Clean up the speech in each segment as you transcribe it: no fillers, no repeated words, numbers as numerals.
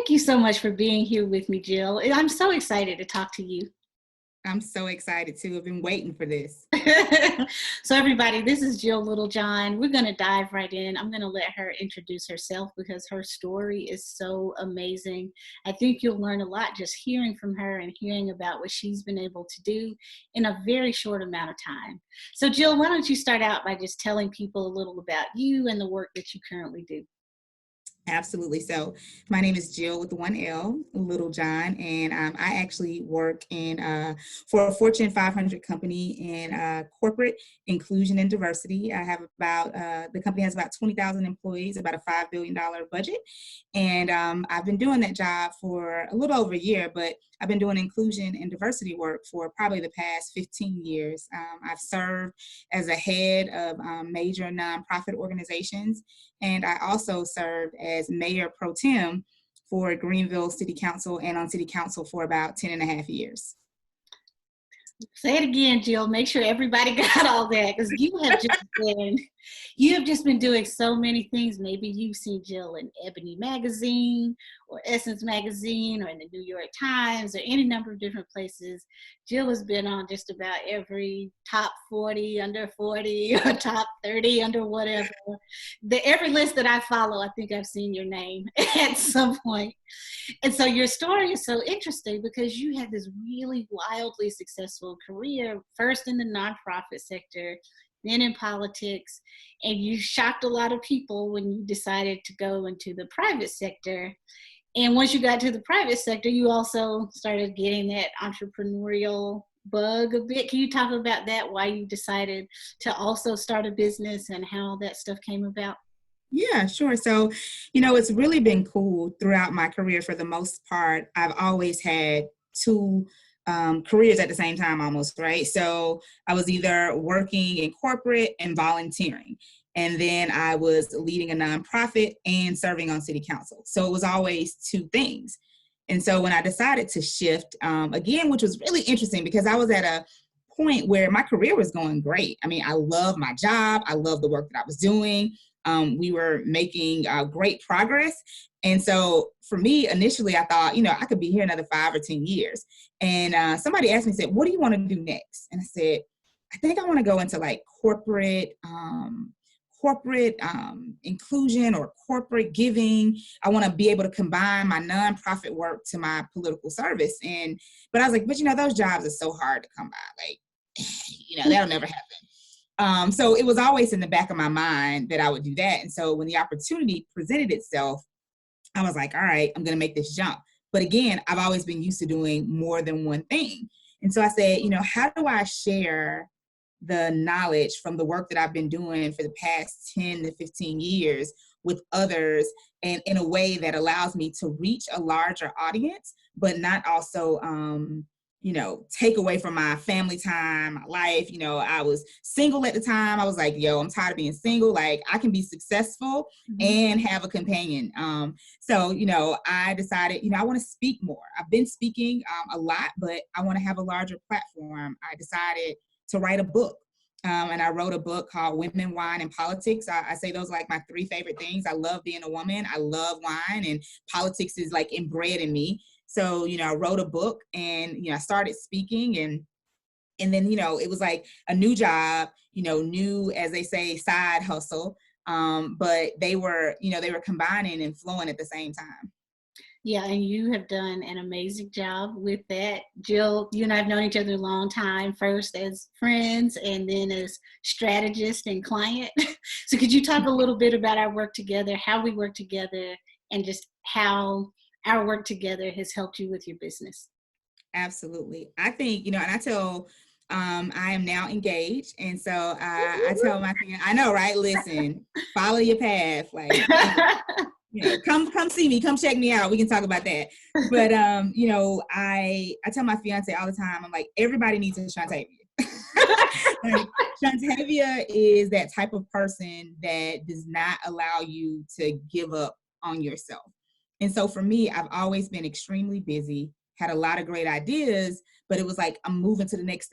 Thank you so much for being here with me, Jill. I'm so excited to talk to you. I'm so excited too. I've been waiting for this. So everybody, this is Jill Littlejohn. We're going to dive right in. I'm going to let her introduce herself because her story is so amazing. I think you'll learn a lot just hearing from her and hearing about what she's been able to do in a very short amount of time. So Jill, why don't you start out by just telling people a little about you and the work that you currently do? Absolutely. So my name is Jill with one L, Littlejohn, and I actually work for a Fortune 500 company in corporate inclusion and diversity. I have the company has about 20,000 employees, about a $5 billion budget. And I've been doing that job for a little over a year, but I've been doing inclusion and diversity work for probably the past 15 years. I've served as a head of major nonprofit organizations, and I also served as mayor pro tem for Greenville City Council and on City Council for about 10 and a half years. Say it again, Jill. Make sure everybody got all that, because you have just been doing so many things. Maybe you've seen Jill in Ebony magazine or Essence magazine or in the New York Times or any number of different places. Jill has been on just about every top 40 under 40 or top 30 under whatever. Every list that I follow, I think I've seen your name at some point. And so your story is so interesting because you had this really wildly successful career, first in the nonprofit sector, then in politics, and you shocked a lot of people when you decided to go into the private sector. And once you got to the private sector, you also started getting that entrepreneurial bug a bit. Can you talk about that, why you decided to also start a business and how that stuff came about? Yeah, sure. So, it's really been cool throughout my career. For the most part, I've always had two careers at the same time almost, right? So I was either working in corporate and volunteering, and then I was leading a nonprofit and serving on city council. So it was always two things. And so when I decided to shift, again, which was really interesting because I was at a point where my career was going great. I mean, I love my job. I love the work that I was doing. We were making great progress. And so for me, initially, I thought, I could be here another 5 or 10 years. And somebody asked me, said, what do you want to do next? And I said, I think I want to go into like corporate inclusion or corporate giving. I want to be able to combine my nonprofit work to my political service. But I was like, but those jobs are so hard to come by. Like, that'll never happen. So it was always in the back of my mind that I would do that. And so when the opportunity presented itself, I was like, all right, I'm going to make this jump. But again, I've always been used to doing more than one thing. And so I said, how do I share the knowledge from the work that I've been doing for the past 10 to 15 years with others, and in a way that allows me to reach a larger audience, but not also, take away from my family time, my life. I was single at the time. I was like, I'm tired of being single. Like, I can be successful and have a companion. So I decided, I want to speak more. I've been speaking a lot, but I want to have a larger platform. I decided to write a book. And I wrote a book called Women, Wine, and Politics. I say those are like my 3 favorite things. I love being a woman. I love wine, and politics is like inbred in me. So, I wrote a book, and, I started speaking, and then, it was like a new job, new, as they say, side hustle. But they were combining and flowing at the same time. Yeah, and you have done an amazing job with that. Jill, you and I have known each other a long time, first as friends and then as strategist and client. So could you talk a little bit about our work together, how we work together, and just how our work together has helped you with your business? Absolutely. I think, and I tell, I am now engaged. And so I tell my friend, I know, right? Listen, follow your path. Like, come see me, come check me out. We can talk about that. But, I tell my fiance all the time, I'm like, everybody needs a Shantavia. Like, Shantavia is that type of person that does not allow you to give up on yourself. And so for me, I've always been extremely busy, had a lot of great ideas, but it was like, I'm moving to the next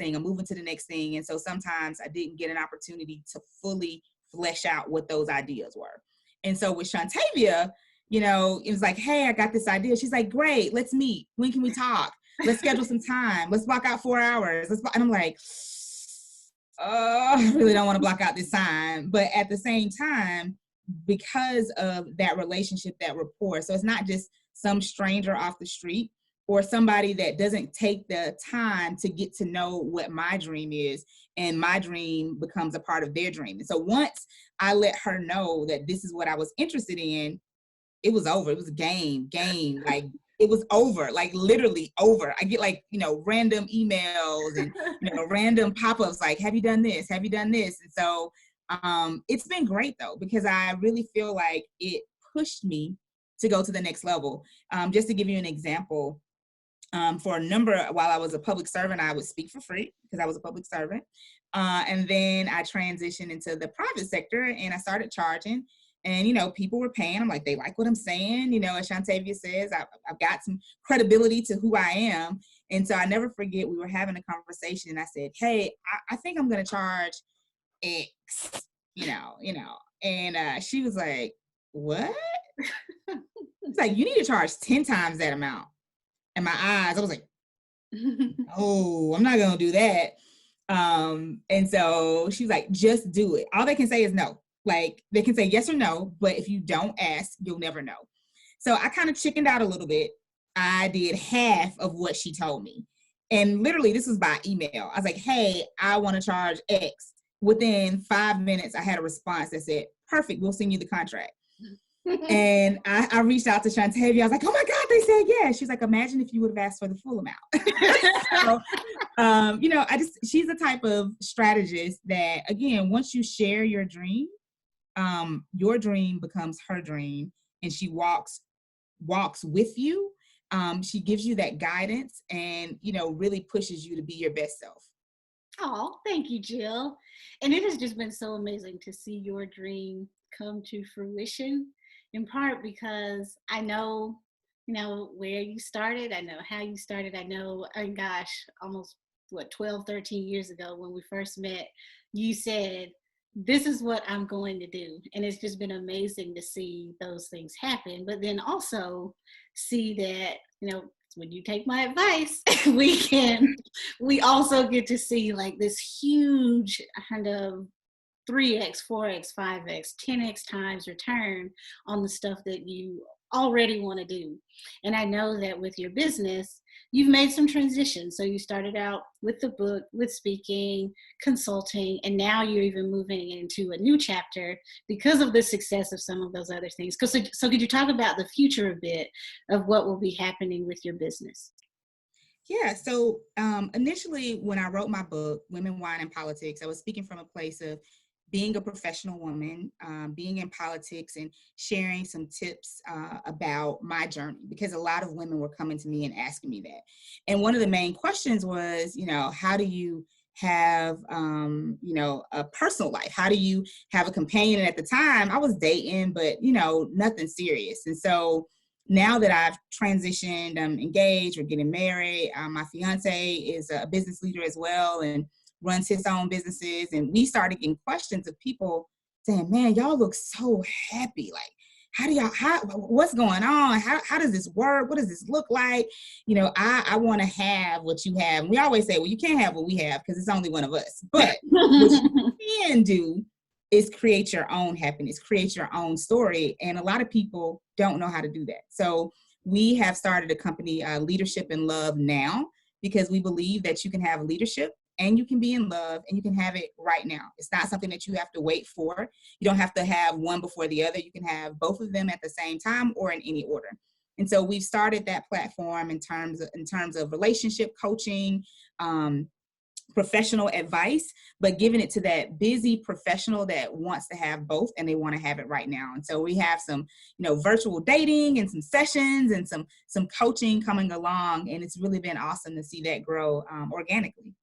thing. And so sometimes I didn't get an opportunity to fully flesh out what those ideas were. And so with Shantavia, you know, it was like, hey, I got this idea. She's like, great, let's meet. When can we talk? Let's schedule some time. Let's block out 4 hours. And I'm like, oh, I really don't want to block out this time. But at the same time, because of that relationship, that rapport, so it's not just some stranger off the street or somebody that doesn't take the time to get to know what my dream is, and my dream becomes a part of their dream. And so once I let her know that this is what I was interested in, it was over. It was a game, like it was over, like literally over. I get like, you know, random emails and, you know, random pop-ups like, have you done this? Have you done this? And so it's been great though, because I really feel like it pushed me to go to the next level. Just to give you an example, for a number, while I was a public servant, I would speak for free because I was a public servant. And then I transitioned into the private sector and I started charging. And, you know, people were paying. I'm like, they like what I'm saying. You know, as Shantavia says, I've got some credibility to who I am. And so I never forget, we were having a conversation and I said, hey, I think I'm going to charge X, you know. And she was like, what? It's like, you need to charge 10 times that amount. And my eyes, I was like, oh, I'm not going to do that. And so she's like, just do it. All they can say is no. Like, they can say yes or no, but if you don't ask, you'll never know. So I kind of chickened out a little bit. I did half of what she told me. And literally, this was by email. I was like, hey, I want to charge X. Within 5 minutes, I had a response that said, perfect, we'll send you the contract. And I reached out to Shantavia. I was like, oh my God, they said yes. She's like, imagine if you would have asked for the full amount. So, you know, she's the type of strategist that, again, once you share your dream becomes her dream, and she walks with you. She gives you that guidance and, you know, really pushes you to be your best self. Oh, thank you, Jill. And it has just been so amazing to see your dream come to fruition, in part because I know, you know, where you started. I know how you started. I know, oh gosh, almost 12, 13 years ago when we first met, you said, this is what I'm going to do. And it's just been amazing to see those things happen, but then also see that, you know, when you take my advice, we also get to see like this huge kind of 3x, 4x, 5x, 10x times return on the stuff that you already want to do. And I know that with your business, you've made some transitions. So you started out with the book, with speaking, consulting, and now you're even moving into a new chapter because of the success of some of those other things. So could you talk about the future a bit of what will be happening with your business? Yeah. So initially, when I wrote my book, Women, Wine, and Politics, I was speaking from a place of being a professional woman, being in politics, and sharing some tips about my journey, because a lot of women were coming to me and asking me that. And one of the main questions was, you know, how do you have, you know, a personal life? How do you have a companion? And at the time I was dating, but, you know, nothing serious. And so now that I've transitioned, I'm engaged, we're getting married. My fiance is a business leader as well and runs his own businesses. And we started getting questions of people saying, man, y'all look so happy. Like, what's going on? How does this work? What does this look like? You know, I want to have what you have. And we always say, well, you can't have what we have because it's only one of us. But what you can do is create your own happiness, create your own story. And a lot of people don't know how to do that. So we have started a company, Leadership in Love Now, because we believe that you can have leadership and you can be in love and you can have it right now. It's not something that you have to wait for. You don't have to have one before the other. You can have both of them at the same time or in any order. And so we've started that platform in terms of relationship coaching, professional advice, but giving it to that busy professional that wants to have both and they want to have it right now. And so we have some, you know, virtual dating and some sessions and some coaching coming along. And it's really been awesome to see that grow organically.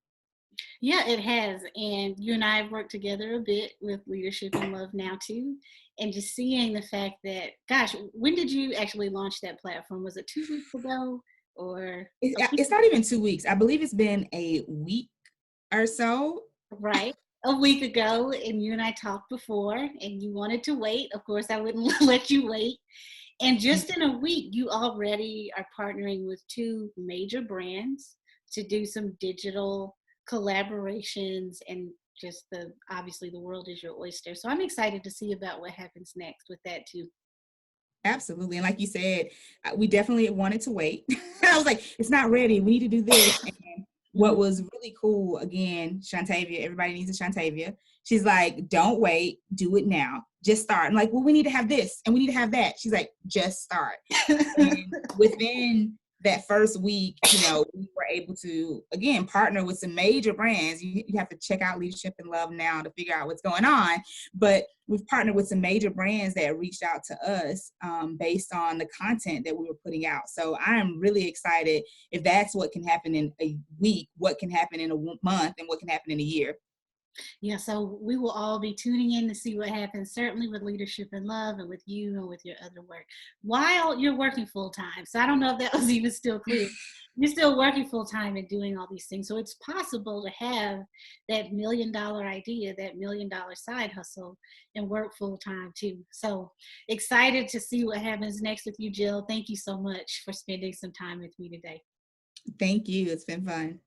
Yeah, it has. And you and I have worked together a bit with Leadership in Love Now too. And just seeing the fact that, gosh, when did you actually launch that platform? Was it 2 weeks ago or? It's not even 2 weeks. I believe it's been a week or so. Right. A week ago. And you and I talked before and you wanted to wait. Of course, I wouldn't let you wait. And just in a week, you already are partnering with 2 major brands to do some digital collaborations, and just obviously the world is your oyster. So I'm excited to see about what happens next with that too. Absolutely. And like you said, we definitely wanted to wait. I was like, it's not ready. We need to do this. And what Mhm. was really cool, again, Shantavia, everybody needs a Shantavia. She's like, don't wait, do it now. Just start. I'm like, well, we need to have this and we need to have that. She's like, just start. And within that first week, we were able to, again, partner with some major brands. You have to check out Leadership and Love now to figure out what's going on. But we've partnered with some major brands that reached out to us based on the content that we were putting out. So I am really excited. If that's what can happen in a week, what can happen in a month, and what can happen in a year. Yeah, so we will all be tuning in to see what happens, certainly with Leadership and Love and with you and with your other work while you're working full time. So I don't know if that was even still clear. You're still working full time and doing all these things. So it's possible to have that $1 million idea, that $1 million side hustle, and work full time too. So excited to see what happens next with you, Jill. Thank you so much for spending some time with me today. Thank you. It's been fun.